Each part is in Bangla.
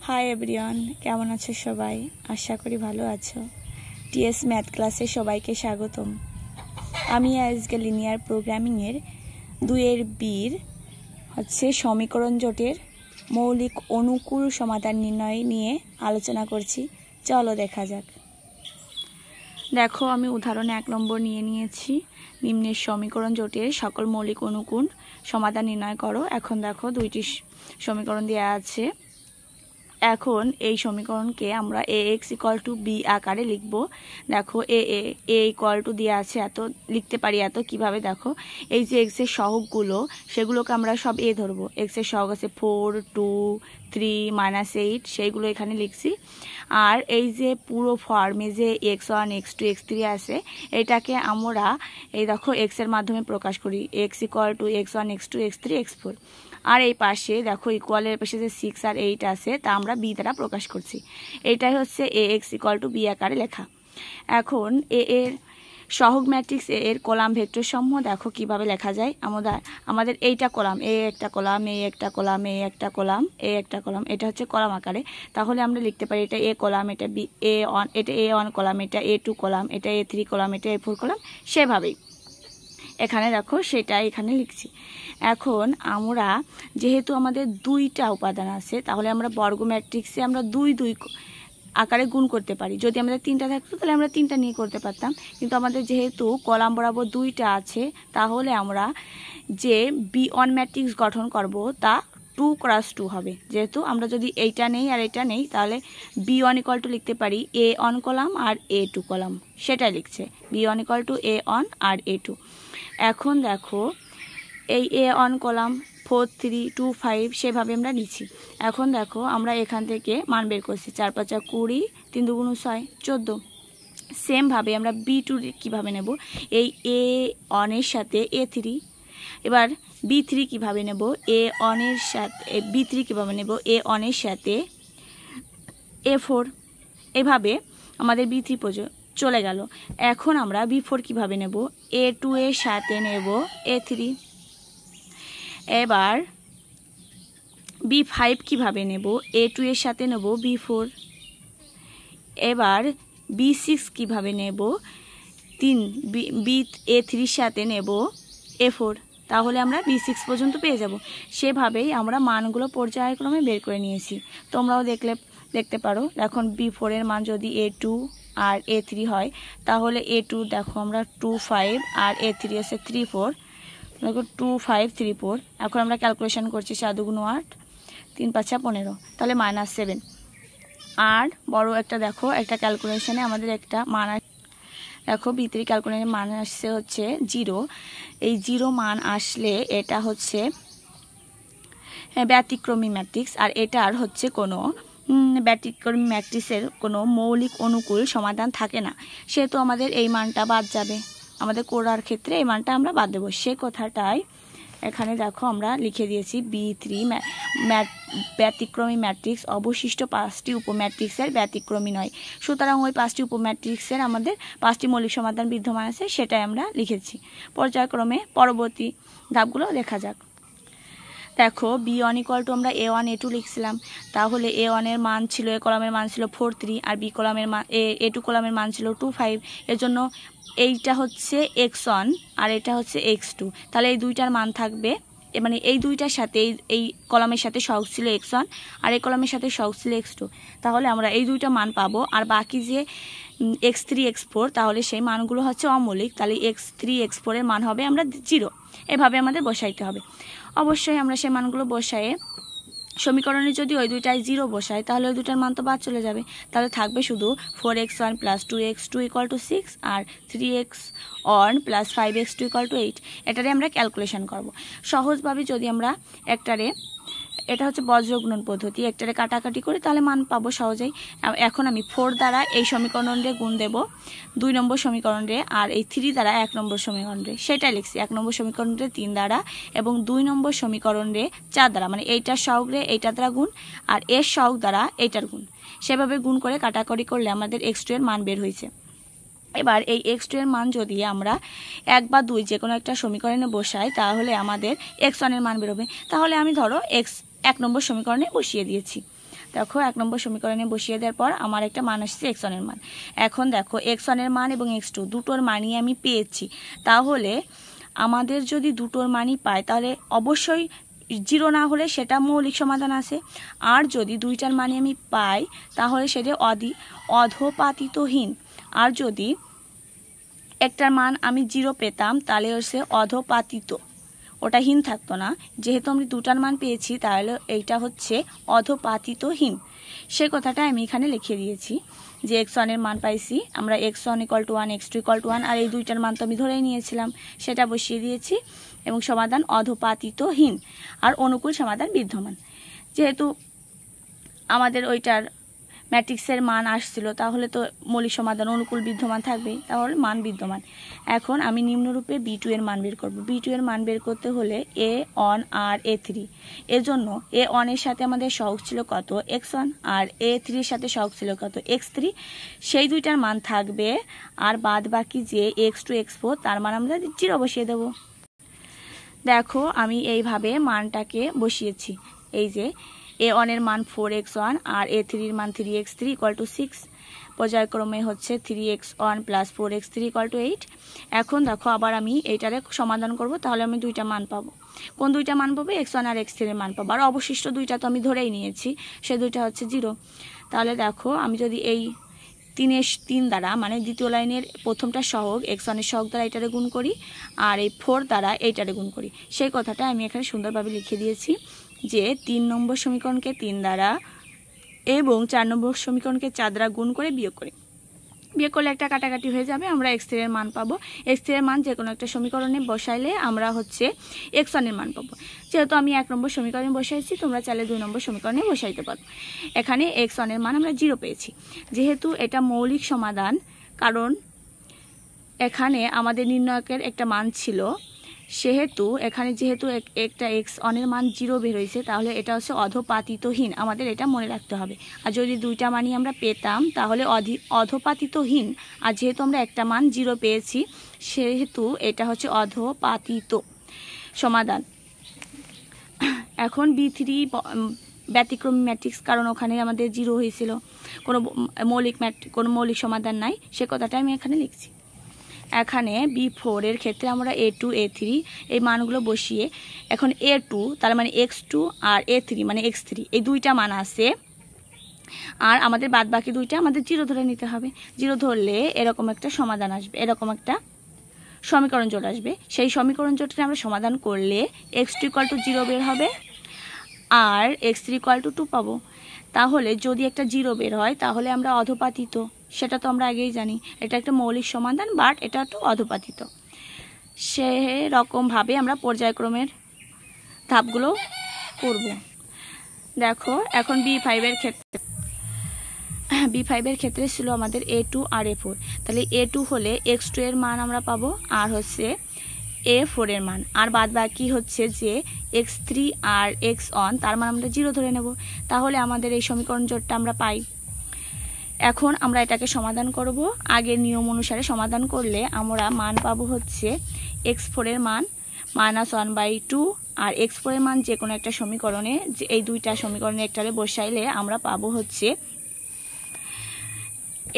হাই এভরিওয়ান, কেমন আছো সবাই? আশা করি ভালো আছো। টিএস ম্যাথ ক্লাসে সবাইকে স্বাগতম। আমি আজকে লিনিয়ার প্রোগ্রামিংয়ের 2-এর বির সমীকরণ জোটের মৌলিক অনুকূল সমাধান নির্ণয় নিয়ে আলোচনা করছি। চলো দেখা যাক। দেখো, আমি উদাহরণ 1 নম্বর নিয়ে নিয়েছি। নিম্নের সমীকরণ জোটের সকল মৌলিক অনুকূল সমাধান নির্ণয় করো। এখন দেখো, 2টি সমীকরণ দেওয়া আছে। এখন এই সমীকরণকে আমরা ax = b আকারে লিখব। দেখো, a = দেওয়া আছে, এত লিখতে পারি। এত কিভাবে? দেখো, এই যে x এর সহগগুলো, সেগুলোকে আমরা সব a ধরবো। x এর সহগ আছে 4, 2, 3, -8, সেইগুলো এখানে লিখছি। আর এই যে পুরো ফর্মে যে x1, x2, x3 আছে, এটাকে আমরা এই দেখো x এর মাধ্যমে প্রকাশ করি। x = x1, x2, x3, x4। আর এই পাশে দেখো ইকুয়ালের পাশে যে 6 আর 8 আছে, তা আমরা b দ্বারা প্রকাশ করছি। এটাই হচ্ছে ax = b আকারে লেখা। এখন a এর সহগ ম্যাট্রিক্স a এর কলাম ভেক্টর সমূহ দেখো কিভাবে লেখা যায়। আমাদের এইটা কলাম, a একটা কলাম, a একটা কলাম, a একটা কলাম, a একটা কলাম, এটা হচ্ছে কলাম আকারে। তাহলে আমরা লিখতে পারি এটা a কলাম, এটা b, এটা a1 কলাম, এটা a2 কলাম, এটা a3 কলাম, এটা a4 কলাম। সেভাবেই এখানে দেখো সেটা এখানে লিখছি। এখন আমরা যেহেতু আমাদের 2টা উপাদান আছে, তাহলে আমরা বর্গ ম্যাট্রিক্সে আমরা 2 আকারে গুণ করতে পারি। যদি আমাদের 3টা থাকতো তাহলে আমরা 3টা নিয়ে করতে পারতাম, কিন্তু আমাদের যেহেতু কলাম বরাবর 2টা আছে, তাহলে আমরা যে b1 ম্যাট্রিক্স গঠন করব তা 2x2 হবে। যেহেতু আমরা যদি এইটা নেই আর এটা নেই, তাহলে b1 = লিখতে পারি a1 কলাম আর a2 কলাম। সেটাই লিখছে, b1 = a1 আর a2। এখন দেখো, এই a1 কলাম 4, 3, 2, 5 সেভাবে আমরা নিচ্ছি। এখন দেখো, আমরা এখান থেকে মান বের করছি। 4 × 5 = 20, 3 × 2 = 6, 14। সেমভাবে আমরা b2 কীভাবে নেব? এই a1 এর সাথে a3। এবার b3 কীভাবে নেব? a1 এর সাথে b3 কীভাবে নেব? a1 এর সাথে a4। এভাবে আমাদের b3 পর্যন্ত চলে গেল। এখন আমরা b4 কীভাবে নেব? a2 এর সাথে নেব a3। এবার b5 কীভাবে নেব? a2 এর সাথে নেব b4। এবার b6 কীভাবে নেব? a3 এর সাথে নেব a4। তাহলে আমরা b6 পর্যন্ত পেয়ে যাব। সেভাবেই আমরা মানগুলো পর্যায়ক্রমে বের করে নিয়েছি। তোমরাও দেখতে পারো। এখন b4 এর মান যদি a2 আর a3 হয়, তাহলে a2 দেখো আমরা 2, 5 আর a3 আছে 3, 4। দেখো 2, 5, 3, 4। এখন আমরা ক্যালকুলেশন করছি। 4 × 2 = 8, 3 × 5 = 15, তাহলে -7। আর বড় একটা দেখো, একটা ক্যালকুলেশনে আমাদের একটা মান দেখো, b3 ক্যালকুলেশনে মান আসছে হচ্ছে 0। এই 0 মান আসলে এটা হচ্ছে ব্যতিক্রমী ম্যাট্রিক্স। আর এটার হচ্ছে কোনো ব্যতিক্রমী ম্যাট্রিক্সের কোনো মৌলিক অনুকূল সমাধান থাকে না, সেহেতু আমাদের এই মানটা বাদ যাবে। আমাদের করার ক্ষেত্রে এই মানটা আমরা বাদ দেবো। সে কথাটাই এখানে দেখো আমরা লিখে দিয়েছি। b3 ব্যতিক্রমী ম্যাট্রিক্স অবশিষ্ট 5টি উপম্যাট্রিক্সের ব্যতিক্রমী নয়। সুতরাং ওই 5টি উপম্যাট্রিক্সের আমাদের 5টি মৌলিক সমাধান বিদ্যমান আছে, সেটাই আমরা লিখেছি। পর্যায়ক্রমে পরবর্তী ধাপগুলো দেখা যাক। দেখো, b1 = আমরা a1, a2 লিখছিলাম। তাহলে a1 এর মান ছিল, এ কলামের মান ছিল 4, 3, আর b কলামের মান a2 কলামের মান ছিল 2, 5। এর জন্য এইটা হচ্ছে x1 আর এটা হচ্ছে x2। তাহলে এই দুইটার মান থাকবে, মানে এই দুইটার সাথে এই কলামের সাথে সহগ ছিল x1 আর এই কলামের সাথে সহগ ছিল x2। তাহলে আমরা এই দুইটা মান পাবো। আর বাকি যে x3, x4, তাহলে সেই মানগুলো হচ্ছে অমৌলিক। তাহলে x3, x4 এর মান হবে আমরা 0। এভাবে আমাদের বসাইতে হবে। অবশ্যই আমরা সেই মানগুলো বসায়ে সমীকরণে যদি ওই দুইটায় 0 বসাই, তাহলে ওই দুটার মান তো বাদ চলে যাবে। তাহলে থাকবে শুধু 4x1 + 2x2 = 6 আর 3x1 + 5x2 = 8। এটারে আমরা ক্যালকুলেশন করব। সহজভাবে যদি আমরা একটারে, এটা হচ্ছে বজ্রগুণন পদ্ধতি, একটারে কাটাকাটি করে তাহলে মান পাবো সহজেই। এখন আমি 4 দ্বারা এই সমীকরণে গুণ দেব 2 নম্বর সমীকরণে, আর এই 3 দ্বারা 1 নম্বর সমীকরণে। সেটাই লিখছি। 1 নম্বর সমীকরণে 3 দ্বারা এবং 2 নম্বর সমীকরণে 4 দ্বারা, মানে এইটার সহগরে এইটার দ্বারা গুণ আর এর সহগ দ্বারা এইটার গুণ। সেভাবে গুণ করে কাটাকাটি করলে আমাদের x2 এর মান বের হয়েছে। এবার এই x2 এর মান যদি আমরা 1 বা 2 যে কোনো একটা সমীকরণে বসাই, তাহলে আমাদের x1 এর মান বেরোবে। তাহলে আমি ধরো 1 নম্বর সমীকরণে বসিয়ে দিয়েছি। দেখো 1 নম্বর সমীকরণে বসিয়ে দেওয়ার পর আমার একটা মান আসছে x1 এর মান। এখন দেখো x1 এর মান এবং x2 দুটোর মানই আমি পেয়েছি। তাহলে আমাদের যদি দুটোর মানই পাই তাহলে অবশ্যই 0 না হলে সেটা মৌলিক সমাধান আছে, আর যদি দুইটার মানই আমি পাই তাহলে সেটা অধপাতিতহীন। আর যদি একটার মান আমি 0 পেতাম তাহলে হচ্ছে অধপাতিত, ওটা হীন থাকতো না। যেহেতু আমি দুটার মান পেয়েছি তাহলে এইটা হচ্ছে অধপাতিতহীন। সে কথাটা আমি এখানে লিখে দিয়েছি যে x1 এর মান পাইছি আমরা, x1 = 1, x2 = 1, আর এই দুইটার মান তো আমি ধরেই নিয়েছিলাম, সেটা বসিয়ে দিয়েছি এবং সমাধান অধপাতিতহীন আর অনুকূল সমাধান বিদ্যমান। যেহেতু আমাদের ওইটার ম্যাট্রিক্সের মান আসছিল তাহলে তো মৌলিক সমাধান অনুকূল বিদ্যমান থাকবে, তাহলে মান বিদ্যমান। এখন আমি নিম্নরূপে b2 এর মান বের করব। b2 এর মান বের করতে হলে a1 আর a3, এজন্য a1 এর সাথে আমাদের সহগ ছিল কত x1 আর a3 এর সাথে সহগ ছিল কত x3, সেই দুইটার মান থাকবে আর বাদ বাকি যে x2 x4 তার মান আমরা 0 বসিয়ে দেব। দেখো আমি এইভাবে মানটাকে বসিয়েছি। এই যে a1 এর মান 4x1 আর a3 এর মান 3x3 = 6, পর্যায়ক্রমে হচ্ছে 3x1 + 4x3 = 8। এখন দেখো আবার আমি এইটারে সমাধান করব, তাহলে আমি দুইটা মান পাবো। কোন দুইটা মান পাবো? x1 আর x3 এর মান পাবো, আর অবশিষ্ট দুইটা তো আমি ধরেই নিয়েছি, সে দুইটা হচ্ছে 0। তাহলে দেখো আমি যদি এই 3 দ্বারা মানে দ্বিতীয় লাইনের প্রথমটা সহগ x1 এর সহগ দ্বারা এটারে গুণ করি আর এই 4 দ্বারা এইটারে গুণ করি, সেই কথাটা আমি এখানে সুন্দরভাবে লিখে দিয়েছি যে 3 নম্বর সমীকরণকে 3 দ্বারা এবং 4 নম্বর সমীকরণকে 4 দ্বারা গুণ করে বিয়োগ করি। বিয়োগ করলে একটা কাটাকাটি হয়ে যাবে, আমরা x3 এর মান পাবো। x3 এর মান যে কোনো একটা সমীকরণে বসাইলে আমরা হচ্ছে x1 এর মান পাবো। যেহেতু আমি 1 নম্বর সমীকরণে বসাইছি, তোমরা চাইলে 2 নম্বর সমীকরণে বসাইতে পারো। এখানে x1 এর মান আমরা 0 পেয়েছি। যেহেতু এটা মৌলিক সমাধান, কারণ এখানে আমাদের নির্ণায়কের একটা মান ছিল, সেহেতু এখানে যেহেতু একটা x1 এর মান 0 বের হয়েছে, তাহলে এটা হচ্ছে অধপাতিতহীন, আমাদের এটা মনে রাখতে হবে। আর যদি দুইটা মানই আমরা পেতাম তাহলে অধপাতিতহীন, আর যেহেতু আমরা একটা মান 0 পেয়েছি সেহেতু এটা হচ্ছে অধপাতিত সমাধান। এখন b3 ব্যতিক্রমী ম্যাট্রিক্স, কারণ ওখানে আমাদের 0 হয়েছিল, কোনো মৌলিক সমাধান নাই, সে কথাটা আমি এখানে লিখছি। এখানে b4 এর ক্ষেত্রে আমরা a2 a3 এই মানগুলো বসিয়ে, এখন a2 তার মানে x2 আর a3 মানে x3 এই দুইটা মান আছে, আর আমাদের বাদ বাকি দুইটা আমাদের 0 ধরে নিতে হবে। 0 ধরলে এরকম একটা সমাধান আসবে, এরকম একটা সমীকরণ জোট আসবে। সেই সমীকরণ জোটটা আমরা সমাধান করলে x2 = 0 বের হবে আর x3 = 2 পাবো। তাহলে যদি একটা 0 বের হয় তাহলে আমরা অধপাতিত, সেটা তো আমরা আগেই জানি। এটা একটা মৌলিক সমাধান, বাট এটা একটু অধপাতিত। সেরকমভাবে আমরা পর্যায়ক্রমের ধাপগুলো করব। দেখো এখন b5 এর ক্ষেত্রে ছিল আমাদের a2 আর a4। তাহলে a2 হলে x2 এর মান আমরা পাবো আর হচ্ছে a4 এর মান, আর বাদ বাকি হচ্ছে যে x3 আর x1 তার মান আমরা 0 ধরে নেব। তাহলে আমাদের এই সমীকরণ জোটটা আমরা পাই। এখন আমরা এটাকে সমাধান করব। আগের নিয়ম অনুসারে সমাধান করলে আমরা মান পাবো হচ্ছে x4 এর মান -1/2 আর x4 এর মান যে কোনো একটা সমীকরণে, যে এই দুইটা সমীকরণে একটারে বসাইলে আমরা পাবো হচ্ছে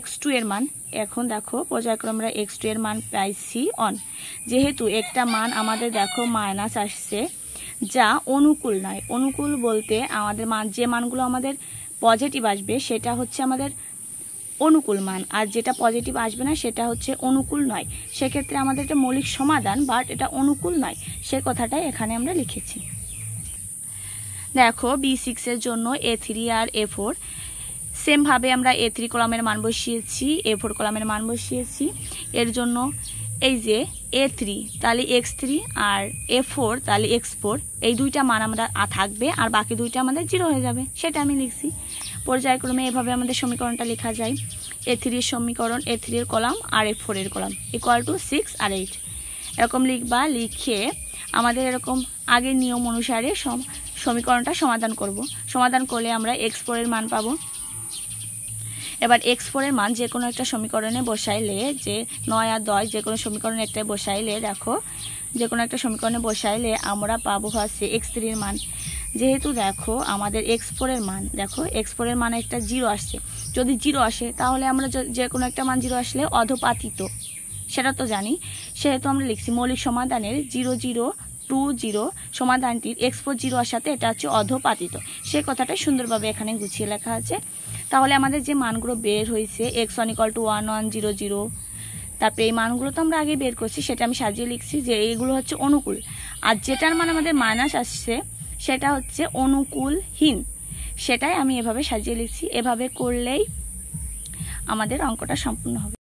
x2 এর মান। এখন দেখো পর্যায়ক্রমে আমরা x2 এর মান পাইছি 1। যেহেতু একটা মান আমাদের দেখো মাইনাস আসছে, যা অনুকূল নয়। অনুকূল বলতে আমাদের মান, যে মানগুলো আমাদের পজিটিভ আসবে সেটা হচ্ছে আমাদের অনুকূল মান, আর যেটা পজিটিভ আসবে না সেটা হচ্ছে অনুকূল নয়। সেক্ষেত্রে আমাদের এটা মৌলিক সমাধান, বাট এটা অনুকূল নয়, সে কথাটাই এখানে আমরা লিখেছি। দেখো b6 এর জন্য a3 আর a4 সেম ভাবে আমরা a3 কলামের মান বসিয়েছি, a4 কলামের মান বসিয়েছি। এর জন্য এই যে a3 তাহলে x3 আর a4 তাহলে x4, এই দুইটা মান আমরা থাকবে আর বাকি দুইটা আমাদের 0 হয়ে যাবে, সেটা আমি লিখছি। পর্যায়ক্রমে এভাবে আমাদের সমীকরণটা লেখা যায়। a3 এর সমীকরণ, a3 এর কলাম আর a4 এর কলাম = 6 আর 8, এরকম লিখবা। লিখে আমাদের এরকম আগের নিয়ম অনুসারে সমীকরণটা সমাধান করব। সমাধান করলে আমরা x4 এর মান পাবো। এবার x4 এর মান যে কোনো একটা সমীকরণে বসাইলে, যে 9 আর 10 যে কোনো সমীকরণে একটা বসাইলে, দেখো যে কোনো একটা সমীকরণে বসাইলে আমরা পাবো হচ্ছে x3 এর মান। যেহেতু দেখো আমাদের x4 এর মান, দেখো x4 এর মান একটা 0 আসছে, যদি 0 আসে তাহলে আমরা যে কোনো একটা মান 0 আসলে অধপাতিত, সেটা তো জানি। সেহেতু আমরা লিখছি মৌলিক সমাধানের 0 0 2 0 সমাধানটির x4 0 আসাতে এটা হচ্ছে অধপাতিত। সেই কথাটা সুন্দরভাবে এখানে গুছিয়ে লেখা আছে। তাহলে আমাদের যে মানগুলো বের হয়েছে x1 = 1 1 0 0, তারপরে এই মানগুলো তো আমরা আগে বের করছি, সেটা আমি সাজিয়ে লিখছি যে এইগুলো হচ্ছে অনুকূল, আর যেটার মান আমাদের মাইনাস আসছে সেটা হচ্ছে অনুকূলহীন, সেটাই আমি এভাবে সাজিয়ে লিখছি। এভাবে করলেই আমাদের অঙ্কটা সম্পূর্ণ হবে।